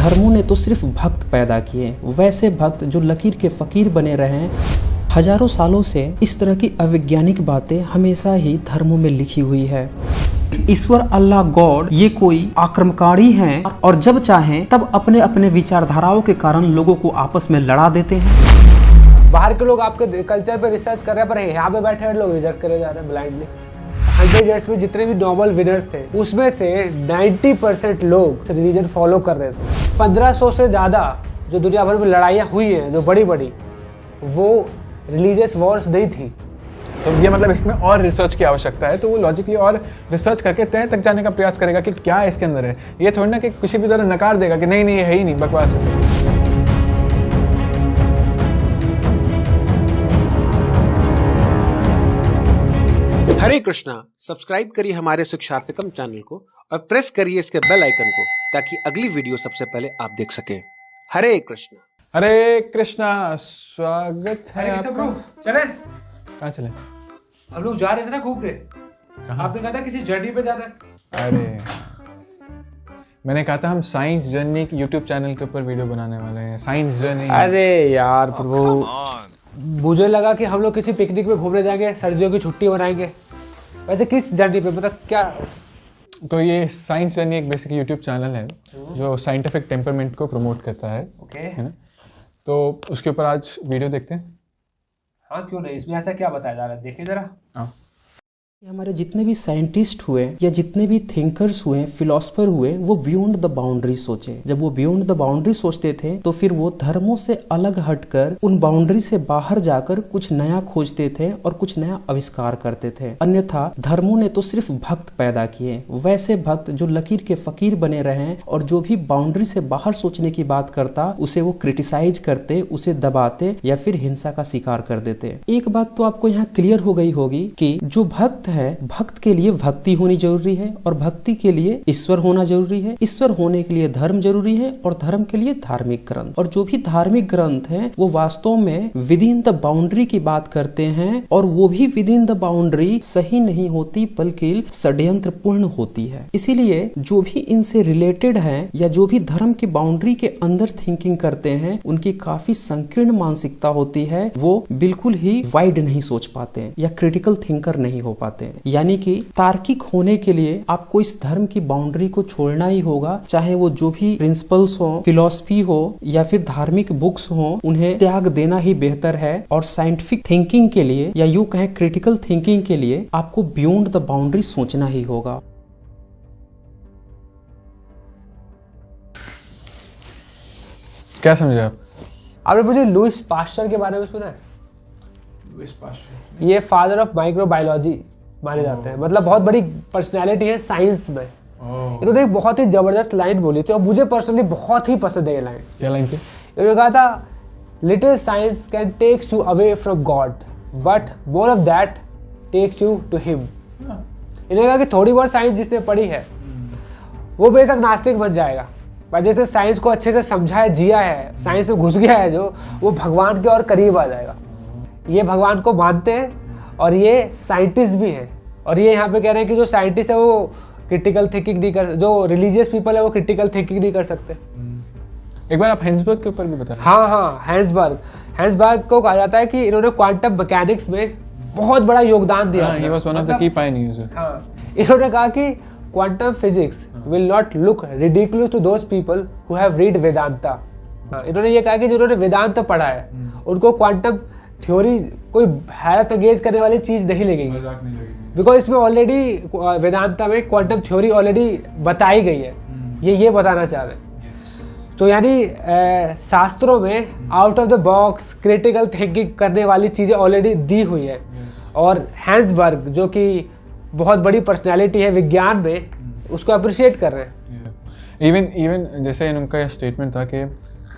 धर्मों ने तो सिर्फ भक्त पैदा किए, वैसे भक्त जो लकीर के फकीर बने रहे। हजारों सालों से इस तरह की अवैज्ञानिक बातें हमेशा ही धर्मों में लिखी हुई है। ईश्वर अल्लाह गॉड ये कोई आक्रमणकारी हैं और जब चाहें तब अपने अपने विचारधाराओं के कारण लोगों को आपस में लड़ा देते हैं। बाहर के लोग आपके कल्चर पे रिसर्च कर रहे हैं, पर यहाँ पे बैठे हुए लोग रिजेक्ट करे जा रहे हैं ब्लाइंडली। 100 ईयर्स में जितने भी नोबेल विनर्स थे उसमें से 90% लोग रिलीजन फॉलो कर रहे थे। 1500 से ज़्यादा जो दुनिया भर में लड़ाइयाँ हुई हैं जो बड़ी बड़ी, वो रिलीजियस वॉर्स नहीं थी। तो ये मतलब इसमें और रिसर्च की आवश्यकता है, तो वो लॉजिकली और रिसर्च करके तय तक जाने का प्रयास करेगा कि क्या इसके अंदर है। ये थोड़ी ना कि किसी भी तरह नकार देगा कि नहीं नहीं ये है ही नहीं, बकवास है सब। हरे कृष्णा। सब्सक्राइब करिए हमारे शिक्षार्थकम चैनल को और प्रेस करिए इसके बेल आइकन को ताकि अगली वीडियो सबसे पहले आप देख सकें। हरे कृष्णा। हरे कृष्णा। स्वागत है आपका। चले कहाँ चले? हम लोग जा रहे थे ना घूमने। आपने कहा था किसी जर्नी पे जाना है। अरे मैंने कहा था हम साइंस जर्नी की यूट्यूब चैनल के ऊपर वीडियो बनाने वाले हैं। Science journey. अरे यार प्रभु, मुझे लगा कि हम लोग किसी पिकनिक में घूमने जाएंगे, सर्दियों की छुट्टी बनाएंगे। वैसे किस जर्नी पे, मतलब क्या? तो ये साइंस जर्नी एक बेसिक यूट्यूब चैनल है जो साइंटिफिक टेम्परमेंट को प्रमोट करता है। ओके, है ना? तो उसके ऊपर आज वीडियो देखते हैं। हाँ क्यों नहीं, इसमें ऐसा क्या बताया जा रहा है, देखिए जरा। हाँ, हमारे जितने भी साइंटिस्ट हुए या जितने भी थिंकर्स हुए, फिलोसफर हुए, वो बियॉन्ड द बाउंड्री सोचे। जब वो बियॉन्ड द बाउंड्री सोचते थे तो फिर वो धर्मों से अलग हटकर उन बाउंड्री से बाहर जाकर कुछ नया खोजते थे और कुछ नया आविष्कार करते थे। अन्यथा धर्मों ने तो सिर्फ भक्त पैदा किए, वैसे भक्त जो लकीर के फकीर बने रहे और जो भी बाउंड्री से बाहर सोचने की बात करता उसे वो क्रिटिसाइज करते, उसे दबाते या फिर हिंसा का शिकार कर देते। एक बात तो आपको यहाँ क्लियर हो गई होगी कि जो भक्त है, भक्त के लिए भक्ति होनी जरूरी है और भक्ति के लिए ईश्वर होना जरूरी है। ईश्वर होने के लिए धर्म जरूरी है और धर्म के लिए धार्मिक ग्रंथ। और जो भी धार्मिक ग्रंथ हैं वो वास्तव में विद इन द बाउंड्री की बात करते हैं और वो भी विद इन द बाउंड्री सही नहीं होती बल्कि षड्यंत्र पूर्ण होती है। इसीलिए जो भी इनसे रिलेटेड है या जो भी धर्म की बाउंड्री के अंदर थिंकिंग करते हैं उनकी काफी संकीर्ण मानसिकता होती है। वो बिल्कुल ही वाइड नहीं सोच पाते या क्रिटिकल थिंकर नहीं हो पाते। यानी कि तार्किक होने के लिए आपको इस धर्म की बाउंड्री को छोड़ना ही होगा, चाहे वो जो भी प्रिंसिपल्स हो, फिलॉसफी हो या फिर धार्मिक बुक्स हो, उन्हें त्याग देना ही बेहतर है। और साइंटिफिक थिंकिंग के लिए या यूं कहें क्रिटिकल थिंकिंग के लिए आपको बियॉन्ड द बाउंड्री सोचना ही होगा। क्या समझे आप? आपने मुझे लुईस पास्चर के बारे में सुना है? लुईस पास्चर ये फादर ऑफ माइक्रोबायोलॉजी माने जाते हैं, मतलब बहुत बड़ी पर्सनैलिटी है साइंस में। इन्होंने एक बहुत ही जबरदस्त लाइन बोली थी और मुझे पर्सनली बहुत ही पसंद है ये लाइन। क्या लाइन थी? इन्होंने कहा था, little science can takes you away from God but more of that takes you to him. इन्होंने कहा कि थोड़ी बहुत साइंस जिसने पढ़ी है वो बेशक नास्तिक बन जाएगा, पर जिसने साइंस को अच्छे से समझा है, जिया है, साइंस में घुस गया है जो, वो भगवान के और करीब आ जाएगा। ये भगवान को मानते हैं और ये साइंटिस्ट भी हैं। और ये यहाँ पे कह रहे हैं कि जो साइंटिस्ट है वो क्रिटिकल थिंकिंग नहीं कर, जो रिलीजियस पीपल है वो क्रिटिकल थिंकिंग नहीं कर सकते। एक बार आप हेंसबर्ग के ऊपर भी बताएं। हाँ, हेंसबर्ग को कहा जाता है कि इन्होंने क्वांटम मैकेनिक्स में बहुत बड़ा योगदान दिया। He was one of the key pioneers. इन्होंने कहा कि quantum physics will not look ridiculous to those people who have read Vedanta. इन्होंने ये कहा कि जिन्होंने वेदांत पढ़ा है उनको क्वांटम थ्योरी कोई हैरत अंगेज करने वाली चीज नहीं लगेगी, बिकॉज इसमें ऑलरेडी वेदांता में क्वांटम थ्योरी ऑलरेडी बताई गई है। ये बताना चाह रहे हैं। तो यानी शास्त्रों में out of the box critical thinking करने वाली चीज़ें ऑलरेडी दी हुई है। और हेंसबर्ग जो कि बहुत बड़ी पर्सनैलिटी है विज्ञान में, उसको अप्रिशिएट कर रहे हैं। इवन जैसे उनका यह स्टेटमेंट था कि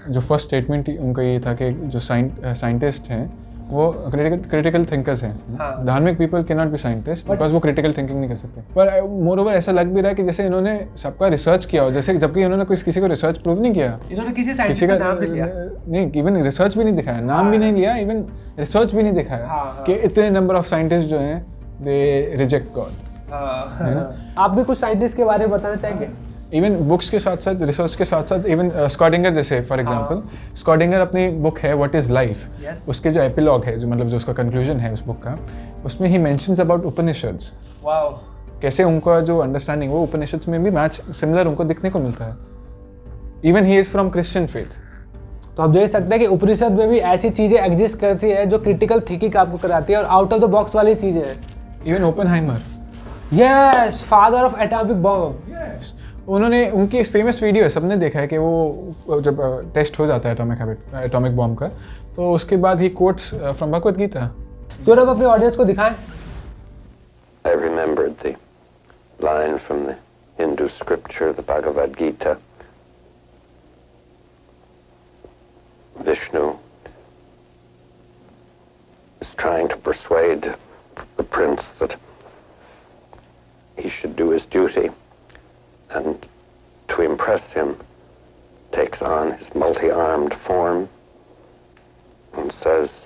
जो फर्स्ट स्टेटमेंट उनका ये था कि जो साइंटिस्ट हैं वो क्रिटिकल थिंकर्स हैं। हाँ। धार्मिक people can not B scientist because वो क्रिटिकल थिंकिंग नहीं कर सकते। पर मोर ओवर ऐसा लग भी रहा है कि जैसे इन्होंने सबका रिसर्च किया हो, जैसे जबकि इन्होंने किसी को रिसर्च प्रूव नहीं किया। इन्होंने किसी का नाम नहीं लिया, नहीं, इवन रिसर्च भी नहीं दिखाया, नाम भी नहीं लिया, इवन रिसर्च भी नहीं दिखाया कि इतने नंबर ऑफ साइंटिस्ट जो हैं दे रिजेक्ट गॉड। आप भी कुछ साइंटिस्ट के बारे में बताना चाहेंगे? इवन बुक्स के साथ साथ, रिसर्च के साथ साथ, इवन स्कॉडिंगर जैसे फॉर एग्जांपल, स्कॉडिंगर अपनी बुक है व्हाट इज़ लाइफ, उसके जो एपिलॉग है, जो मतलब जो उसका कंक्लूजन है उस बुक का, उसमें ही मेंशंस अबाउट उपनिषद्स। वाओ, कैसे उनका जो अंडरस्टैंडिंग वो उपनिषद्स में भी मैच सिमिलर उनको दिखने को मिलता है। Even he is from Christian faith. तो हम देख सकते हैं कि उपनिषद में भी ऐसी चीजें एग्जिस्ट करती है जो क्रिटिकल थिंकिंग आपको कराती है और आउट ऑफ द बॉक्स वाली चीजें हैं। Even Oppenheimer, yes, father of atomic bomb. उन्होंने, उनकी एक फेमस वीडियो है, सबने देखा है कि वो जब टेस्ट हो जाता है एटॉमिक बॉम्ब का, तो उसके बाद ही कोट्स फ्रॉम भगवद गीता। क्यों ना हम अपने ऑडियंस को दिखाएं। I remembered the line from the Hindu scripture, the Bhagavad Gita. Vishnu is trying to persuade the prince that he should do his duty, and to impress him takes on his multi-armed form and says,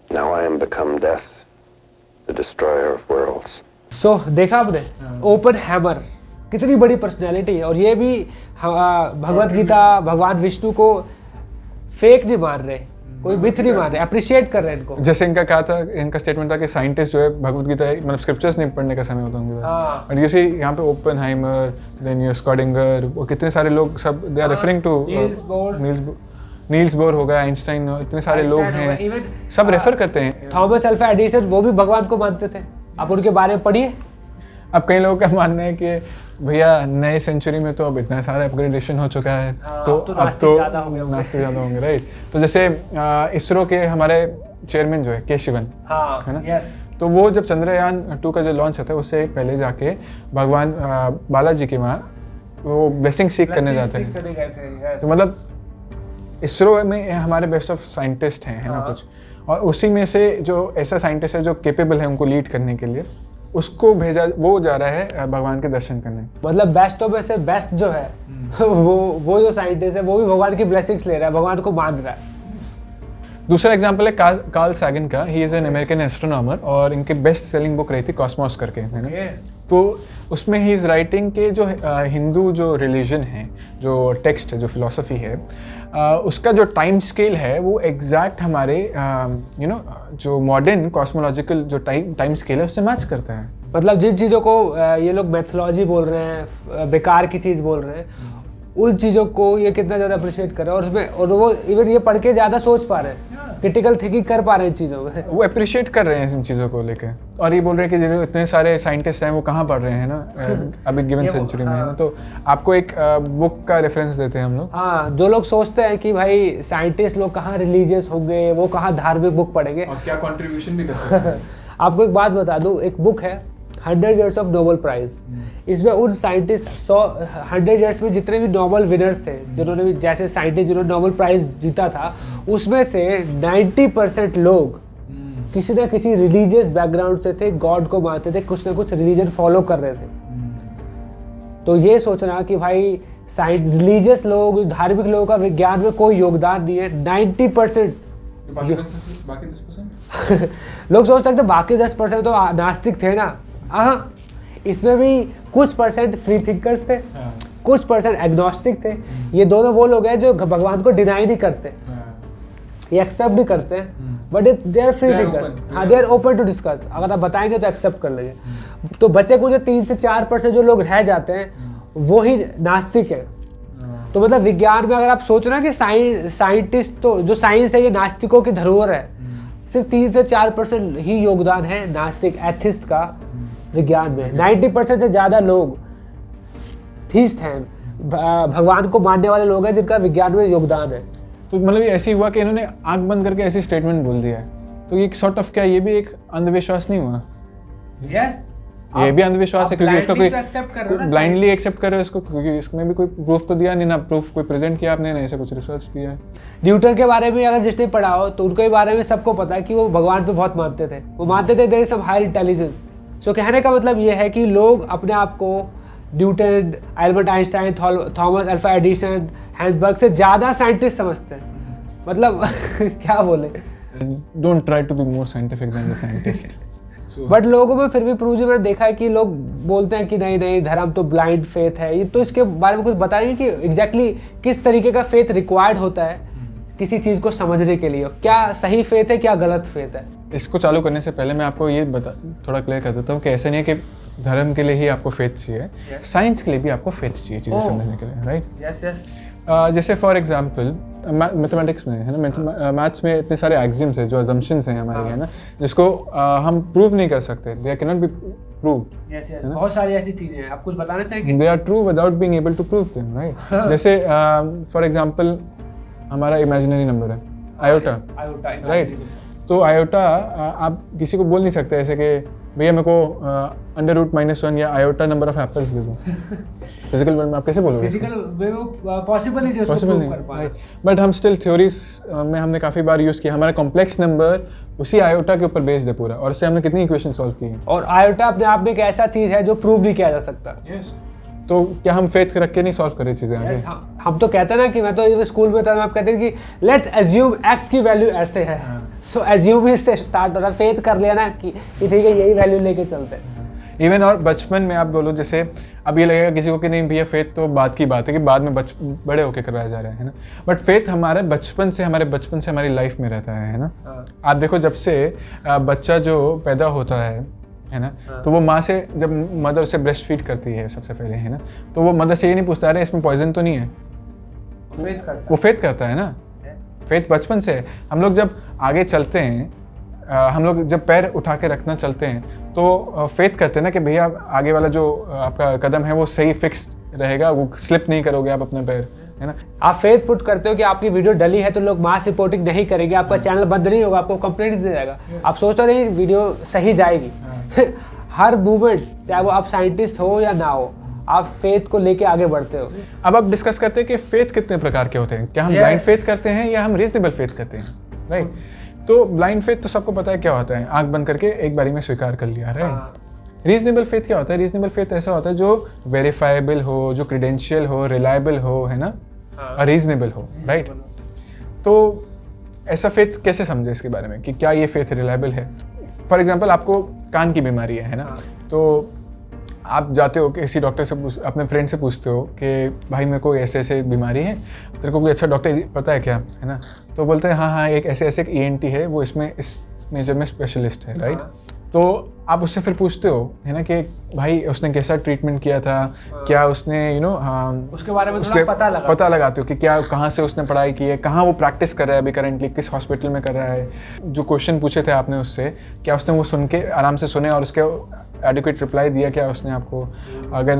"Now I am become death, the destroyer of worlds." So, देखा आपने Oppenheimer कितनी बड़ी personality है, और ये भी भगवद गीता भगवान विष्णु को फेक नहीं मार रहे, कोई मिथ नहीं मार रहे, अप्रिशिएट कर रहे हैं इनको। जैसे इनका कहा था, इनका स्टेटमेंट था कि साइंटिस्ट जो है भगवद गीता मतलब स्क्रिप्चर्स नहीं पढ़ने का समय होता होंगे बस। और जैसे यहाँ पे ओपेनहाइमर, देन ये स्कॉडिंगर, वो कितने सारे लोग, सब they are referring to Niels Bohr हो गया, आइंस्टाइन, इतने सारे लोग हैं, सब रेफर करते हैं। थॉमस अल्वा एडिसन वो भी भगवान को मानते थे, आप उनके बारे में पढ़िए। अब कई लोगों का मानना है कि भैया नए सेंचुरी में तो अब इतना सारा अपग्रेडेशन हो चुका है, तो अब तो नास्तिक ज़्यादा होंगे, राइट। तो जैसे इसरो के हमारे चेयरमैन जो है के शिवन, है ना, तो वो जब चंद्रयान 2 का जो लॉन्च होता है उससे पहले जाके भगवान बालाजी के वहाँ वो ब्लेसिंग सीख करने जाते हैं। तो मतलब इसरो में हमारे बेस्ट ऑफ साइंटिस्ट हैं, है ना कुछ, और उसी में से जो ऐसा साइंटिस्ट है जो केपेबल है उनको लीड करने के लिए, उसको भेजा, वो जा रहा है भगवान के दर्शन करने। मतलब बेस्ट ऑफ से बेस्ट जो है वो जो साइंटिस्ट है वो भी भगवान की ब्लेसिंग्स ले रहा है, भगवान को मान रहा है। दूसरा एग्जांपल है कार्ल सैगन का। He is an American astronomer, और इनकी बेस्ट सेलिंग बुक रही थी कॉस्मोस करके, है ना। तो उसमें ही इज़ राइटिंग के जो हिंदू जो रिलीजन है, जो टेक्स्ट है, जो फिलॉसफी है, उसका जो टाइम स्केल है वो एग्जैक्ट हमारे जो मॉडर्न कॉस्मोलॉजिकल जो टाइम स्केल है उससे मैच करता है। मतलब जिन चीज़ों को ये लोग मैथोलॉजी बोल रहे हैं, बेकार की चीज़ बोल रहे हैं, उन चीज़ों को ये कितना ज़्यादा अप्रिशिएट कर रहे हैं, और उसमें और वो इवन ये पढ़ के ज़्यादा सोच पा रहे हैं, क्रिटिकल थिंकिंग कर पा रहे हैं इन चीज़ों में, वो अप्रिशिएट कर रहे हैं इन चीज़ों को लेकर। और ये बोल रहे हैं कि जो इतने सारे साइंटिस्ट हैं वो कहाँ पढ़ रहे हैं ना अभी गिवन सेंचुरी में, है ना। तो आपको एक बुक का रेफरेंस देते हैं हम लोग। हाँ, जो लोग सोचते हैं कि भाई साइंटिस्ट लोग कहाँ रिलीजियस होंगे, वो कहाँ धार्मिक बुक पढ़ेंगे और क्या कंट्रीब्यूशन भी कर सकते हैं। आपको एक बात बता दूँ, एक बुक है 100 Years of Nobel Prize। इसमें उन साइंटिस्ट 100 years में जितने भी नोबेल विनर्स थे, जिन्होंने भी जैसे साइंटिस्ट जिन्होंने नोबेल प्राइज जीता था, उसमें से 90% लोग किसी ना किसी रिलीजियस बैकग्राउंड से थे, गॉड को मानते थे, कुछ ना कुछ रिलीजन फॉलो कर रहे थे। तो ये सोचना कि भाई रिलीजियस लोग, धार्मिक लोगों का विज्ञान में कोई योगदान नहीं है, 90% बाकी 10% लोग सोचते हैं तो बाकी 10% तो नास्तिक थे ना। हाँ, इसमें भी कुछ परसेंट फ्री थिंकर्स थे, कुछ परसेंट एग्नोस्टिक थे। ये दोनों वो लोग हैं जो भगवान को डिनाई नहीं करते, ये एक्सेप्ट नहीं करते, but they are free thinkers. हाँ, they are open to discuss. अगर आप बताएंगे तो एक्सेप्ट कर लेंगे। तो बच्चे को जो 3 से 4% जो लोग रह जाते हैं वो ही नास्तिक है। तो मतलब विज्ञान में अगर आप सोचो ना कि साइंटिस्ट, तो जो साइंस है ये नास्तिकों की धरोहर है, सिर्फ 3 से 4% ही योगदान है नास्तिक एथिस्ट का विज्ञान में। 90% से ज़्यादा लोग थीस्ट हैं, भगवान को मानने वाले लोग हैं जिनका विज्ञान में योगदान है। तो मतलब ये ऐसे हुआ कि इन्होंने आंख बंद करके ऐसी स्टेटमेंट बोल दिया है, तो ये सॉर्ट ऑफ क्या, ये भी एक अंधविश्वास नहीं हुआ? यस, ये भी अंधविश्वास है, क्योंकि इसका कोई ब्लाइंडली एक्सेप्ट कर रहे हो इसको, क्योंकि इसमें भी कोई प्रूफ तो दिया नहीं ना, प्रूफ कोई प्रेजेंट किया आपने, ना ऐसे कुछ रिसर्च दिया है। न्यूटन के बारे में अगर जिसने पढ़ा हो तो उनके बारे में सबको पता है कि वो भगवान पे बहुत मानते थे। वो मानते थे there is some higher intelligence. So कहने का मतलब ये है कि लोग अपने आप को Newton, Albert Einstein, Thomas Alva Edison, Heisenberg से ज़्यादा साइंटिस्ट समझते हैं। मतलब क्या बोले, don't try to be more scientific than the scientist. But लोगों में फिर भी प्रभु जी मैंने देखा है कि लोग बोलते हैं कि नहीं नहीं धर्म तो ब्लाइंड फेथ है। ये तो इसके बारे में कुछ बताएंगे कि एग्जैक्टली किस तरीके का फेथ रिक्वायर्ड होता है किसी चीज़ को समझने के लिए, क्या सही फेथ है क्या गलत फेथ है? इसको चालू करने से पहले मैं आपको ये थोड़ा क्लियर कर देता हूँ कि ऐसा नहीं है कि धर्म के लिए ही आपको फेथ चाहिए, साइंस के लिए भी आपको फेथ चाहिए चीज़ें समझने के लिए, राइट? Yes yes. जैसे फॉर एग्जांपल मैथमेटिक्स में है ना, मैथ्स में इतने सारे एग्जिम्स है जो अजम्पशंस हैं हमारे, है ना, जिसको हम प्रूव नहीं कर सकते, they can not be prove. Yes yes, बहुत सारी ऐसी चीजें हैं, आप कुछ बताना चाहेंगे? They are true without being able to prove them, right? जैसे फॉर एग्जांपल हमारा इमेजिनरी नंबर है आयोटा, राइट? तो आयोटा आप किसी को बोल नहीं सकते ऐसे कि भैया मेरे को अंडर रूट -1 या आयोटा नंबर ऑफ एप्पल्स दे दो। फिजिकल वर्ल्ड में आप कैसे बोलोगे? फिजिकल वे वो पॉसिबल नहीं है, पॉसिबल नहीं, बट हम स्टिल थ्योरीज में हमने काफ़ी बार यूज़ किया, हमारा कॉम्प्लेक्स नंबर उसी आयोटा के ऊपर बेस्ड है पूरा, और उससे हमने कितनी इक्वेशन सॉल्व की है। और आयोटा अपने आप में एक ऐसा चीज़ है जो प्रूव नहीं किया जा सकता। तो क्या हम फेथ रख के नहीं सॉल्व कर रही चीज़ें आगे? हम तो कहते हैं ना कि मैं तो स्कूल में था, आप कहते हैं कि लेट्स एज्यूम एक्स की वैल्यू ऐसे है, सो एज्यूम से स्टार्ट हो रहा, फेथ कर लिया ना कि ठीक है यही वैल्यू लेके चलते हैं। इवन और बचपन में आप बोलो, जैसे अब ये लगेगा किसी को कि नहीं भैया फेथ तो बात की बात है कि बाद में बड़े होके करवाया जा रहा है ना, बट फेथ हमारे बचपन से हमारी लाइफ में रहता है ना। आप देखो जब से बच्चा जो पैदा होता है ना, तो वो माँ से, जब मदर से ब्रेस्ट फीड करती है सबसे पहले, है ना, तो वो मदर से ये नहीं पूछता है इसमें पॉइजन तो नहीं है, वो फेथ करता है ना। फेथ बचपन से है। हम लोग जब आगे चलते हैं, हम लोग जब पैर उठा के रखना चलते हैं तो फेथ करते हैं ना कि भैया आगे वाला जो आपका कदम है वो सही फिक्स रहेगा, वो स्लिप नहीं करोगे आप अपने पैर, है ना। आप फेथ पुट करते हो कि आपकी वीडियो डली है तो लोग मास रिपोर्टिंग नहीं करेंगे, आपका चैनल बंद नहीं होगा, आपको कंप्लेंट दे जाएगा, आप सोचते नहीं वीडियो सही जाएगी। हर मूवमेंट, चाहे वो आप साइंटिस्ट हो या ना हो, आप फेथ को लेके आगे बढ़ते हो। अब आप डिस्कस करते हैं कि फेथ कितने प्रकार के होते हैं, क्या हम ब्लाइंड फेथ करते हैं या हम रीजनेबल फेथ करते हैं, राइट? तो ब्लाइंड फेथ तो सबको पता है क्या होता है, आंख बंद करके एक बारी में स्वीकार कर लिया, राइट? रीजनेबल फेथ क्या होता है? रीजनेबल फेथ ऐसा होता है जो वेरीफाइबल हो, जो क्रेडेंशियल हो, रिलायबल हो, है ना, और रीजनेबल हो, राइट? तो ऐसा फेथ कैसे समझे इसके बारे में कि क्या ये फेथ रिलायबल है? फॉर एग्जाम्पल आपको कान की बीमारी है ना, तो आप जाते हो किसी डॉक्टर से, अपने फ्रेंड से पूछते हो कि भाई मेरे को ऐसे ऐसे बीमारी है, तेरे को कोई अच्छा डॉक्टर पता है क्या, है ना? तो बोलते हैं हाँ एक ऐसे एक ENT है, वो इसमें इस मेजर में स्पेशलिस्ट है, राइट? तो आप उससे फिर पूछते हो, है ना, कि भाई उसने कैसा ट्रीटमेंट किया था, क्या उसने उसके बारे में थोड़ा पता लगाते हो कि क्या, कहाँ से उसने पढ़ाई की है, कहाँ वो प्रैक्टिस कर रहा है अभी करंटली, किस हॉस्पिटल में कर रहा है। जो क्वेश्चन पूछे थे आपने उससे, क्या उसने वो सुन के आराम से सुने और उसके एडिक्वेट रिप्लाई दिया क्या उसने आपको? अगर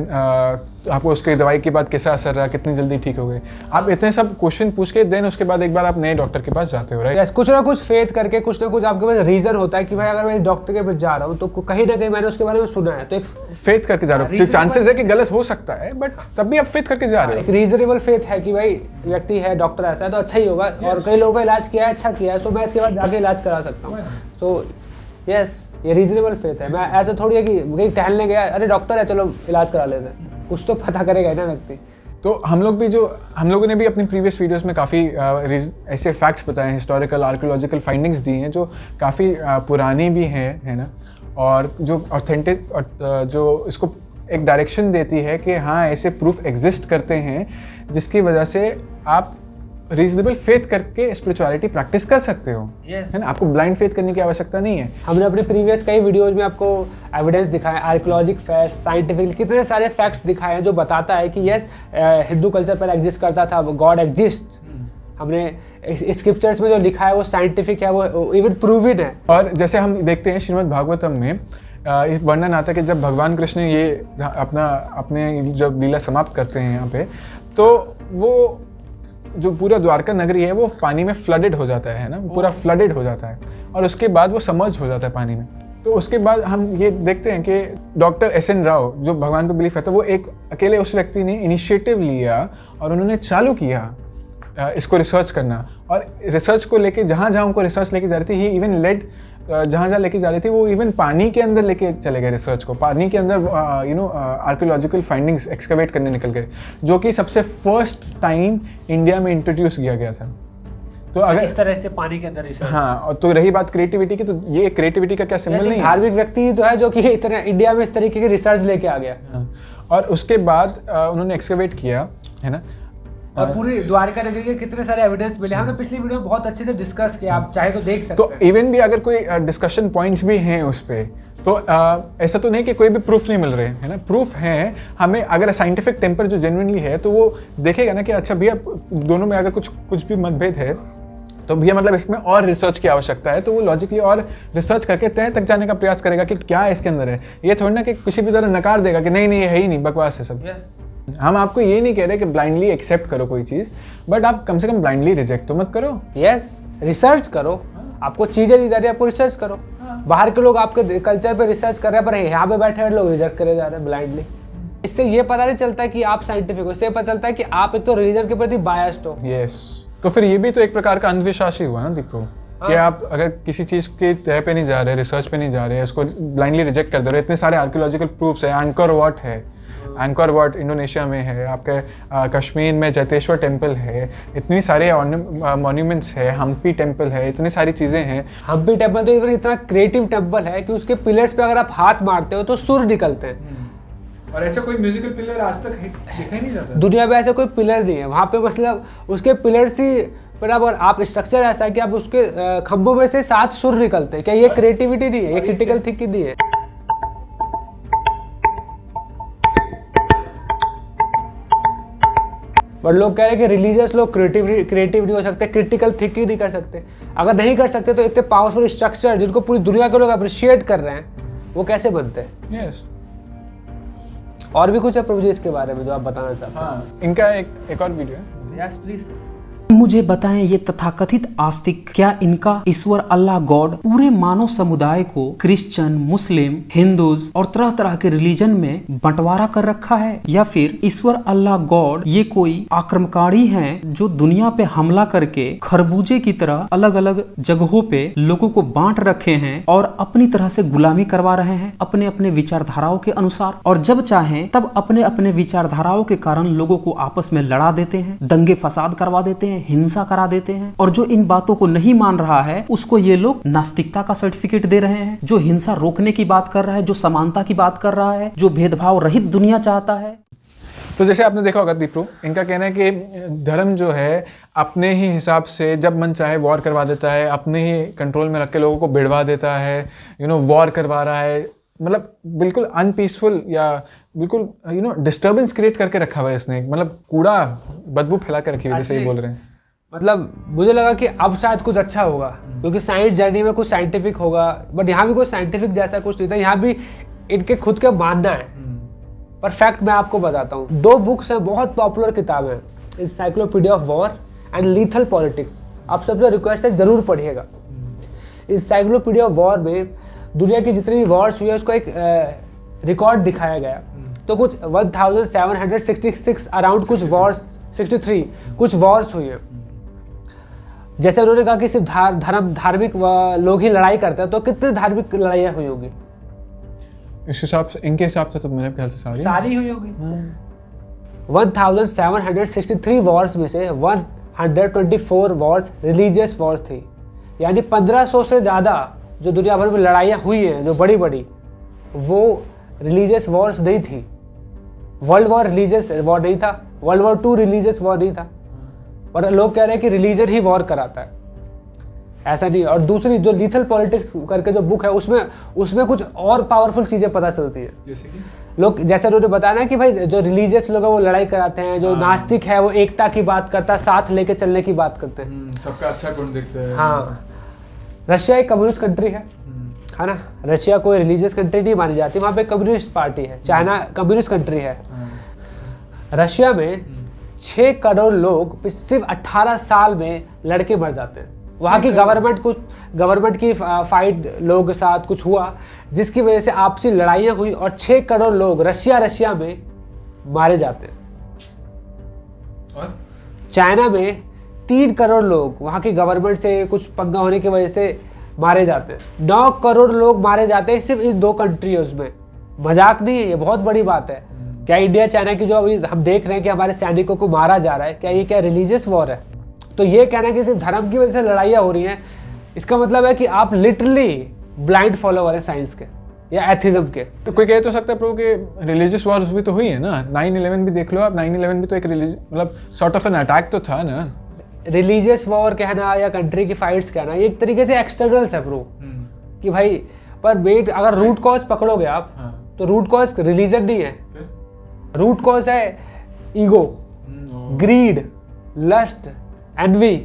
आपको उसकी दवाई के बाद कैसा असर रहा, कितनी जल्दी ठीक हो गए? आप इतने सब क्वेश्चन पूछ के देन उसके बाद एक बार आप नए डॉक्टर के पास जाते हो, राइट? कुछ ना कुछ फेथ करके, कुछ ना कुछ आपके पास रीजन होता है कि भाई अगर मैं इस डॉक्टर के पास जा रहा हूँ तो कहीं ना कहीं मैंने उसके बारे में सुना है, तो एक फेथ करके जा रहे हो। चांसेस है कि गलत हो सकता है, बट तब भी आप फेथ करके जा रहे हो। एक रीजनेबल फेथ है कि भाई व्यक्ति है, डॉक्टर ऐसा है तो अच्छा ही होगा, और कई लोगों का इलाज किया है, अच्छा किया है, तो मैं इसके बाद जाके इलाज करा सकता हूँ। तो यस, ये रीजनेबल फेथ है। मैं ऐसा थोड़ी है कि कहीं टहलने गया, अरे डॉक्टर है चलो इलाज करा लेते हैं, कुछ तो पता करेगा ना व्यक्ति। तो हम लोगों ने भी अपनी प्रीवियस वीडियोस में काफ़ी ऐसे फैक्ट्स बताए हैं, हिस्टोरिकल आर्कियोलॉजिकल फाइंडिंग्स दी हैं जो काफ़ी पुरानी भी हैं, है ना, और जो ऑथेंटिक, जो इसको एक डायरेक्शन देती है कि हाँ ऐसे प्रूफ एग्जिस्ट करते हैं जिसकी वजह से आप रीजनेबल फेथ करके स्पिरिचुअलिटी प्रैक्टिस कर सकते हो, है ना। आपको ब्लाइंड फेथ करने की आवश्यकता नहीं है। हमने अपने प्रीवियस कई वीडियोज में आपको एविडेंस दिखाए, आर्कियोलॉजिक फैक्ट्स, साइंटिफिक, कितने सारे फैक्ट्स दिखाए हैं जो बताता है कि यस हिंदू कल्चर पर एग्जिस्ट करता था, गॉड एग्जिस्ट। हमने स्क्रिप्चर्स में जो लिखा है वो साइंटिफिक है, वो इवन प्रूवन है। और जैसे हम देखते हैं श्रीमद् भागवतम में वर्णन आता है कि जब भगवान कृष्ण ये अपने जब लीला समाप्त करते हैं यहाँ पे, तो वो जो पूरा द्वारका नगरी है वो पानी में फ्लडेड हो जाता है ना, पूरा फ्लडेड हो जाता है, और उसके बाद वो समर्ज हो जाता है पानी में। तो उसके बाद हम ये देखते हैं कि डॉक्टर SN राव जो भगवान पे बिलीव करता है, वो एक अकेले उस व्यक्ति ने इनिशिएटिव लिया और उन्होंने चालू किया इसको रिसर्च करना, और रिसर्च को लेके जहाँ उनको रिसर्च लेके जा रही थी, ही इवन लेड जहाँ लेके जा रही थी, वो इवन पानी के अंदर लेके चले गए रिसर्च को, पानी के अंदर आर्कियोलॉजिकल फाइंडिंग्स एक्सकवेट करने निकल गए, जो कि सबसे फर्स्ट टाइम इंडिया में इंट्रोड्यूस किया गया था। तो अगर इस तरह से पानी के अंदर रिसर्च। हाँ, और तो रही बात क्रिएटिविटी की, तो ये क्रिएटिविटी का क्या सिंबल नहीं है? धार्मिक व्यक्ति तो है जो कि इतना इंडिया में इस तरीके की रिसर्च लेके आ गया। हाँ, और उसके बाद उन्होंने एक्सकवेट किया, है ना, और पूरी द्वारका नगरी के कितने सारे एविडेंस मिले, हमने पिछली वीडियो में बहुत अच्छे से डिस्कस किया, आप चाहे तो देख सकते तो हैं। इवन भी अगर कोई डिस्कशन पॉइंट्स भी हैं उस पे, तो ऐसा तो नहीं कि कोई भी प्रूफ नहीं मिल रहे, है ना, प्रूफ है। हमें अगर साइंटिफिक टेम्पर जो जेन्युइनली है, तो वो देखेगा ना कि अच्छा भैया दोनों में अगर कुछ भी मतभेद है, तो भैया मतलब इसमें और रिसर्च की आवश्यकता है, तो वो लॉजिकली और रिसर्च करके तय तक जाने का प्रयास करेगा कि क्या इसके अंदर है। ये थोड़ी ना कि किसी भी तरह नकार देगा कि नहीं ये है ही नहीं, बकवास है सब। हम आपको ये नहीं कह रहे कि ब्लाइंडली एक्सेप्ट करो कोई चीज़, बट आप कम से कम ब्लाइंडली रिजेक्ट तो मत करो। रिसर्च करो, आपको चीजें दी जा रही है, आपको रिसर्च करो। बाहर के लोग आपके कल्चर पे रिसर्च कर रहे हैं, पर यहाँ पे बैठे हुए लोग रिजेक्ट करे जा रहे हैं ब्लाइंडली। इससे ये पता नहीं चलता कि आप साइंटिफिक हो, इससे पता चलता है कि आप एक तो रिलीजन के प्रति बायस्ड हो। तो फिर ये भी तो एक प्रकार का अंधविश्वास ही हुआ ना दीपू, कि आप अगर किसी चीज़ के तय पे नहीं जा रहे, रिसर्च पे नहीं जा रहे, उसको ब्लाइंडली रिजेक्ट कर दे रहे। इतने सारे आर्कियोलॉजिकल प्रूफ्स है, एंकर वॉट है, एंकर वॉट इंडोनेशिया में है, आपके कश्मीर में जैतेश्वर टेम्पल है, इतनी सारे मॉन्यूमेंट्स है, हम्पी टेम्पल है, इतनी सारी चीज़ें हैं। हम्पी टेम्पल तो इतना क्रिएटिव टेम्पल है कि उसके पिलर्स पे अगर आप हाथ मारते हो तो सुर निकलते हैं, और ऐसा कोई म्यूजिकल पिलर आज तक दिखा ही नहीं जाता दुनिया में। ऐसा कोई पिलर नहीं है वहाँ पे, मतलब उसके पिलर्स ही बराबर। आप स्ट्रक्चर ऐसा है कि आप उसके खंभों में से 7 सुर निकलते हैं। क्या ये क्रिएटिविटी नहीं है? ये क्रिटिकल थिंकिंग नहीं है? बट लोग कह रहे हैं कि रिलीजियस लोग क्रिएटिव नहीं हो सकते, क्रिटिकल थिंकिंग नहीं कर सकते। अगर नहीं कर सकते तो इतने पावरफुल स्ट्रक्चर जिनको पूरी दुनिया के लोग अप्रिशिएट कर रहे हैं, वो कैसे बनते हैं? और भी कुछ है प्रभु जी इसके बारे में जो आप बताना चाहते हैं? हाँ, इनका एक और वीडियो है। Yes please. मुझे बताएं, ये तथाकथित आस्तिक क्या इनका ईश्वर अल्लाह गॉड पूरे मानव समुदाय को क्रिश्चियन, मुस्लिम, हिंदूज और तरह तरह के रिलीजन में बंटवारा कर रखा है, या फिर ईश्वर अल्लाह गॉड ये कोई आक्रमणकारी हैं जो दुनिया पे हमला करके खरबूजे की तरह अलग अलग जगहों पे लोगों को बांट रखे हैं और अपनी तरह से गुलामी करवा रहे हैं अपने अपने विचारधाराओं के अनुसार, और जब चाहें तब अपने अपने विचारधाराओं के कारण लोगों को आपस में लड़ा देते हैं, दंगे फसाद करवा देते हैं, हिंसा करा देते हैं। और जो इन बातों को नहीं मान रहा है उसको ये लोग नास्तिकता का सर्टिफिकेट दे रहे हैं। जो हिंसा रोकने की बात कर रहा है, जो समानता की बात कर रहा है, जो भेदभाव रहित दुनिया चाहता है। तो जैसे आपने देखा होगा दीपू, इनका कहना है कि धर्म जो है अपने ही हिसाब से जब मन चाहे वॉर करवा देता है, अपने ही कंट्रोल में रख के लोगों को भिड़वा देता है, वॉर करवा रहा है, मतलब बिल्कुल अनपीसफुल या बिल्कुल डिस्टर्बेंस क्रिएट करके रखा हुआ है इसने, मतलब कूड़ा बदबू फैला कर रखी है, जैसे ही बोल रहे हैं। मतलब मुझे लगा कि अब शायद कुछ अच्छा होगा, क्योंकि साइंस जर्नी में कुछ साइंटिफिक होगा, बट यहाँ भी कुछ साइंटिफिक जैसा कुछ नहीं था। यहाँ भी इनके खुद का मानना है, पर फैक्ट मैं आपको बताता हूँ। 2 बुक्स हैं, बहुत पॉपुलर किताब है, encyclopedia of war and lethal politics. आप सबसे रिक्वेस्ट है जरूर पढ़िएगा। इंसाइक्लोपीडिया ऑफ वॉर में दुनिया की जितनी भी वॉर्स हुई है उसका एक रिकॉर्ड दिखाया गया। तो कुछ 1766 अराउंड कुछ वॉर्स, 63 कुछ वॉर्स हुई है। जैसे उन्होंने कहा कि सिर्फ धार्मिक लोग ही लड़ाई करते हैं, तो कितने धार्मिक लड़ाइयाँ हुई होगी? इस हिसाब से, इनके हिसाब से तो मेरे ख्याल से सारी हुई होगी। 1763 वॉर्स में से 124 वॉर्स रिलीजियस वॉर्स थी, यानी 1500 से ज़्यादा जो दुनिया भर में लड़ाइयाँ हुई हैं जो बड़ी बड़ी, वो रिलीजियस वॉर्स नहीं थी। वर्ल्ड वॉर रिलीजियस वॉर नहीं था, वर्ल्ड वॉर 2 रिलीजियस वॉर नहीं था, और लोग कह रहे हैं कि रिलीजन ही वॉर कराता है, ऐसा नहीं। और दूसरी जो लीथल पॉलिटिक्स करके जो बुक है, उसमें कुछ और पावरफुल चीज़ें पता चलती है। जैसे कि लोग, जैसे उन्होंने बताया ना कि भाई जो रिलीजियस लोग हैं वो लड़ाई कराते हैं, जो नास्तिक है वो एकता की बात करता है, साथ लेके चलने की बात करते हैं, सबका अच्छा गुण देखते हैं। हाँ, रशिया एक कम्युनिस्ट कंट्री है ना। रशिया कोई रिलीजियस कंट्री नहीं मानी जाती, वहाँ पे कम्युनिस्ट पार्टी है। चाइना कम्युनिस्ट कंट्री है। रशिया में 6 करोड़ लोग सिर्फ 18 साल में लड़के मर जाते हैं। वहाँ की गवर्नमेंट की फाइट लोगों के साथ कुछ हुआ, जिसकी वजह से आपसी लड़ाइयाँ हुई और 6 करोड़ लोग रशिया में मारे जाते हैं। और चाइना में 3 करोड़ लोग वहाँ की गवर्नमेंट से कुछ पंगा होने की वजह से मारे जाते हैं। 9 करोड़ लोग मारे जाते हैं सिर्फ इन 2 कंट्रीज में। मजाक नहीं है, ये बहुत बड़ी बात है। क्या इंडिया चाइना की जो अभी हम देख रहे हैं कि हमारे सैनिकों को मारा जा रहा है, क्या ये रिलीजियस वॉर है? तो ये कहना है कि सिर्फ धर्म की वजह से लड़ाइयाँ हो रही हैं, इसका मतलब है कि आप लिटरली ब्लाइंड फॉलोवर है साइंस के या एथिज्म के। तो कोई कह तो सकता है प्रभु कि रिलीजियस वॉर्स भी तो हुई है ना, 9/11 भी देख लो आप, 9/11 भी तो एक मतलब सॉर्ट ऑफ एन अटैक तो था ना। रिलीजियस वॉर कहना या कंट्री की फाइट्स कहना ये एक तरीके से एक्सटर्नल्स है प्रो, कि भाई पर वेट अगर रूट कॉज पकड़ोगे आप तो रूट कॉज रिलीजन नहीं है, रूट कॉज है ईगो, ग्रीड, लस्ट, एनवी।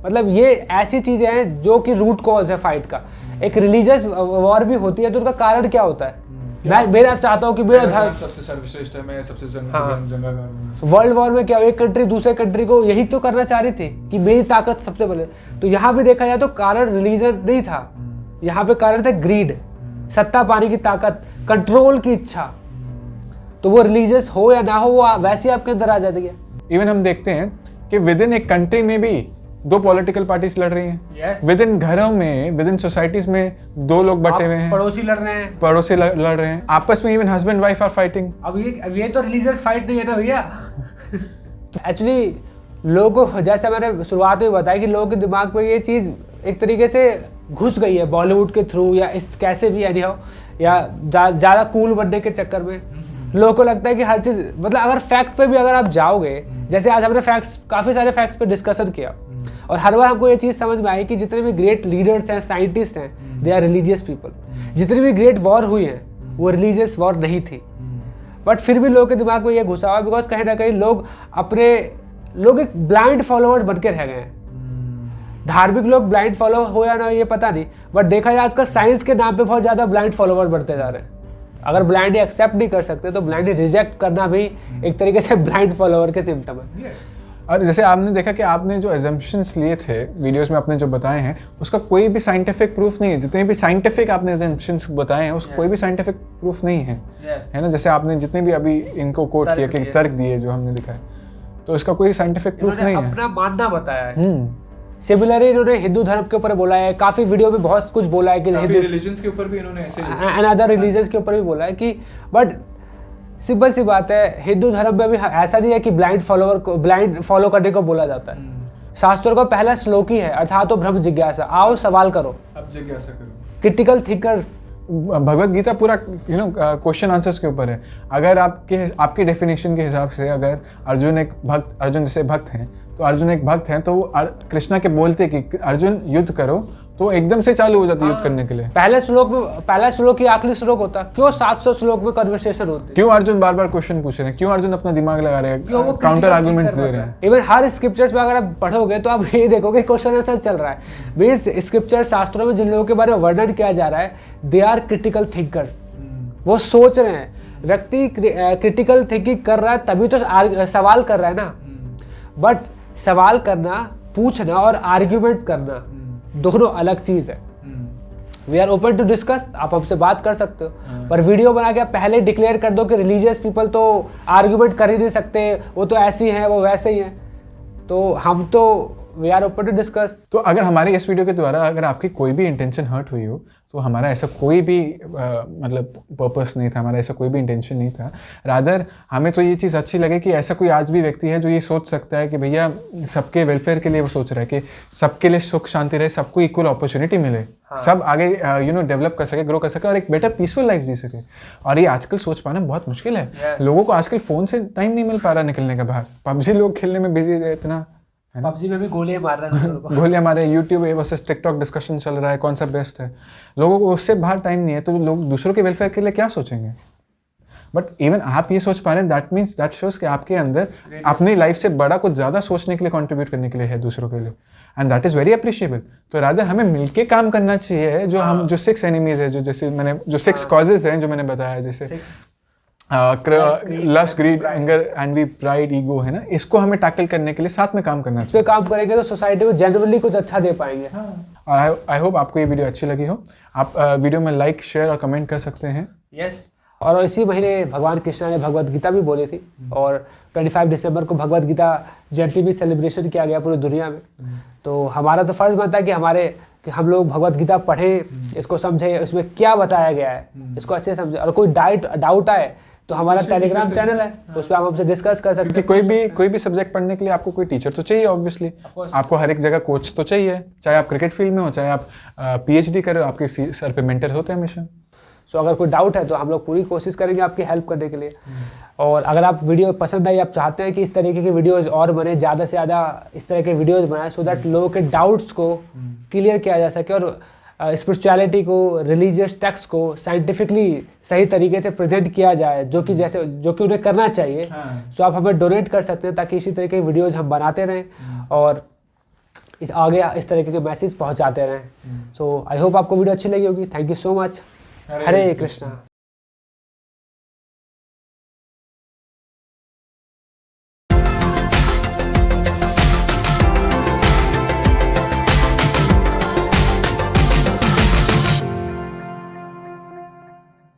मतलब ये ऐसी चीजें हैं जो कि रूट कॉज है फाइट का। एक रिलीजियस वॉर भी होती है तो उसका कारण क्या होता है? मैं मेरा चाहता हूँ कि मेरा धर्म सबसे सर्वश्रेष्ठ है, मैं सबसे वर्ल्ड वॉर में क्या एक कंट्री दूसरे कंट्री को यही तो करना चाह रही थी कि मेरी ताकत सबसे बड़े। तो यहाँ भी देखा जाए तो कारण रिलीजन नहीं था, यहाँ पे कारण था ग्रीड, सत्ता पाने की ताकत, कंट्रोल की इच्छा। तो वो रिलीजियस हो या ना हो वो वैसे ही आपके अंदर आ जाती है। इवन हम देखते हैं कि विद इन एक कंट्री में भी दो पॉलिटिकल पार्टीज लड़ रही हैं। विद इन घरों में, विद इन सोसाइटीज में दो लोग बटे हुए हैं, पड़ोसी लड़ रहे हैं, पड़ोसी लड़ रहे हैं आपस में, even husband wife are fighting. अब ये तो रिलीजियस फाइट नहीं है ना भैया। एक्चुअली लोगों को, जैसे मैंने शुरुआत में बताया कि लोगों के दिमाग में ये चीज एक तरीके से घुस गई है बॉलीवुड के थ्रू या इस कैसे भी एनी हाउ, या ज्यादा कूल बनने के चक्कर में लोगों को लगता है कि हर चीज, मतलब अगर फैक्ट पे भी अगर आप जाओगे, जैसे आज हमने फैक्ट्स, काफी सारे फैक्ट्स पे डिस्कशन किया और हर बार हमको ये चीज समझ में आई कि जितने भी ग्रेट लीडर्स हैं, साइंटिस्ट हैं, दे आर रिलीजियस पीपल। जितनी भी ग्रेट वॉर हुई है वो रिलीजियस वॉर नहीं थी, बट फिर भी लोगों के दिमाग में ये घुसा हुआ, बिकॉज कहीं ना कहीं लोग एक ब्लाइंड फॉलोअर बन के रह गए हैं। धार्मिक लोग ब्लाइंड फॉलोअर हो या ना ये पता नहीं, बट देखा जाए आजकल साइंस के नाम पे बहुत ज्यादा ब्लाइंड फॉलोअर बढ़ते जा रहे हैं। अगर ब्लाइंडली एक्सेप्ट नहीं कर सकते तो ब्लाइंडली रिजेक्ट करना भी एक तरीके से ब्लाइंड फॉलोअर के सिम्टम है। और जैसे आपने देखा कि आपने जो एजम्पशंस लिए थे वीडियोस में आपने जो बताए हैं उसका कोई भी साइंटिफिक प्रूफ नहीं है। जितने भी साइंटिफिक आपने एजम्पशंस बताए हैं उसका कोई भी साइंटिफिक प्रूफ नहीं है, है ना। जैसे आपने जितने भी अभी इनको कोट किए कि तर्क दिए जो हमने दिखाए, तो इसका कोई साइंटिफिक प्रूफ नहीं है, अपना मानना बताया है। सिमिलरली इन्होंने हिंदू धर्म के ऊपर बोला है, काफी वीडियो में बहुत कुछ बोला है कि हिंदू रिलीजन्स के ऊपर भी इन्होंने ऐसे अदर रिलीजन्स के ऊपर भी बोला है कि, बट सिंपल सी बात है, हिंदू धर्म में भी ऐसा नहीं है कि ब्लाइंड फॉलो करने को बोला जाता है। शास्त्रों का पहला श्लोक ही है, अर्थात तो ब्रह्म जिज्ञासा, आओ सवाल करो, अब जिज्ञासा करो। क्रिटिकल थिंकर्स, भगवत गीता पूरा क्वेश्चन आंसर्स के ऊपर है। अगर आपकी डेफिनेशन के हिसाब से अगर अर्जुन जैसे भक्त हैं तो अर्जुन एक भक्त हैं, तो कृष्णा के बोलते कि अर्जुन युद्ध करो तो एकदम से चालू हो जाती युद्ध करने के लिए। पहला श्लोक ही आखिरी श्लोक होता, क्यों 700 श्लोक में कन्वर्सेशन होती है? क्यों अर्जुन बार बार क्वेश्चन पूछ रहे हैं? क्यों अर्जुन अपना दिमाग लगा रहे हैं, काउंटर आर्गुमेंट्स दे रहे हैं? इवन हर स्क्रिप्चर्स में अगर आप पढ़ोगे तो आप ये देखोगे क्वेश्चन आंसर चल रहा है। बेस स्क्रिप्चर शास्त्रों में जिन लोगों के बारे में वर्णन किया जा रहा है, दे आर क्रिटिकल थिंकर्स। वो सोच रहे हैं, व्यक्ति क्रिटिकल थिंकिंग कर रहा है तभी तो सवाल कर रहा है ना। बट सवाल करना, पूछना और आर्ग्यूमेंट करना दोनों अलग चीज है। We are open to discuss, आप हमसे बात कर सकते हो, पर वीडियो बना के आप पहले डिक्लेयर कर दो कि रिलीजियस पीपल तो आर्ग्यूमेंट कर ही नहीं सकते, वो तो ऐसी हैं, वो वैसे ही हैं। तो हम तो we are open to discuss. तो अगर हमारे इस वीडियो के द्वारा अगर आपकी कोई भी इंटेंशन हर्ट हुई हो तो हमारा ऐसा कोई भी मतलब पर्पस नहीं था, हमारा ऐसा कोई भी इंटेंशन नहीं था। रादर हमें तो ये चीज़ अच्छी लगे कि ऐसा कोई आज भी व्यक्ति है जो ये सोच सकता है कि भैया सबके वेलफेयर के लिए वो सोच रहा है कि सबके लिए सुख शांति रहे, सबको इक्वल अपॉर्चुनिटी मिले, सब आगे डेवलप कर सके, ग्रो कर सके और एक बेटर पीसफुल लाइफ जी सके। और ये आजकल सोच पाना बहुत मुश्किल है। लोगों को आजकल फ़ोन से टाइम नहीं मिल पा रहा निकलने का बाहर। पबजी लोग खेलने में बिजी है इतना, पबजी में भी गोलियां मार रहे हैं, गोलियां मार रहे हैं। यूट्यूब वर्सेस टिकटॉक डिस्कशन चल रहा है, कौन सा बेस्ट है। लोगों को उससे बाहर टाइम नहीं है, तो लोग दूसरों के वेलफेयर के लिए क्या सोचेंगे। बट इवन आप ये सोच पा रहे हैं, दैट शोज कि आपके अंदर अपनी लाइफ से बड़ा कुछ ज़्यादा सोचने के लिए, कंट्रीब्यूट करने के लिए है दूसरों के लिए, and that is very appreciable. तो रादर हमें मिलके काम करना चाहिए। जो 6 एनिमीज है, जो 6 कॉजेज हैं जो मैंने बताया, जैसे lust, greed, anger, envy, pride, ego, है ना, इसको हमें टैकल करने के लिए साथ में काम करना चाहिए। इस पे काम करेंगे तो सोसाइटी को जनरली कुछ अच्छा दे पाएंगे। और आई होप आपको ये वीडियो अच्छी लगी हो। आप वीडियो में लाइक, शेयर और कमेंट कर सकते हैं। यस। और इसी महीने भगवान कृष्णा ने भगवत गीता भी बोली थी, और 25 दिसंबर को भगवत गीता जयंती भी सेलिब्रेशन किया गया पूरी दुनिया में। तो हमारा तो फर्ज बनता है कि हम लोग भगवत गीता पढ़ें, इसको समझें, इसमें क्या बताया गया है, इसको अच्छे से समझें। और कोई डाउट आए तो हमारा टेलीग्राम चैनल है, उस पर आप हमसे डिस्कस कर सकते क्योंकि हैं। कोई भी सब्जेक्ट पढ़ने के लिए आपको कोई टीचर तो चाहिए ऑब्वियसली, आपको हर एक जगह कोच तो चाहिए, चाहे आप क्रिकेट फील्ड में हो, चाहे आप PhD कर रहे हो, आपके सर पे मेंटर होते हैं हमेशा। सो अगर कोई डाउट है तो हम लोग पूरी कोशिश करेंगे आपकी हेल्प करने के लिए। और अगर आप वीडियो पसंद आई, आप चाहते हैं कि इस तरीके की वीडियोस और बने, ज़्यादा से ज़्यादा इस तरह के वीडियोस बनाए, सो दैट लोगों के डाउट्स को क्लियर किया जा सके और स्पिरिचुअलिटी को, रिलीजियस टेक्स्ट को साइंटिफिकली सही तरीके से प्रेजेंट किया जाए, जो कि उन्हें करना चाहिए। सो आप हमें डोनेट कर सकते हैं ताकि इसी तरह के वीडियोज़ हम बनाते रहें और आगे इस तरीके के मैसेज पहुँचाते रहें। सो आई होप आपको वीडियो अच्छी लगी होगी। Thank you so much. Hare Krishna.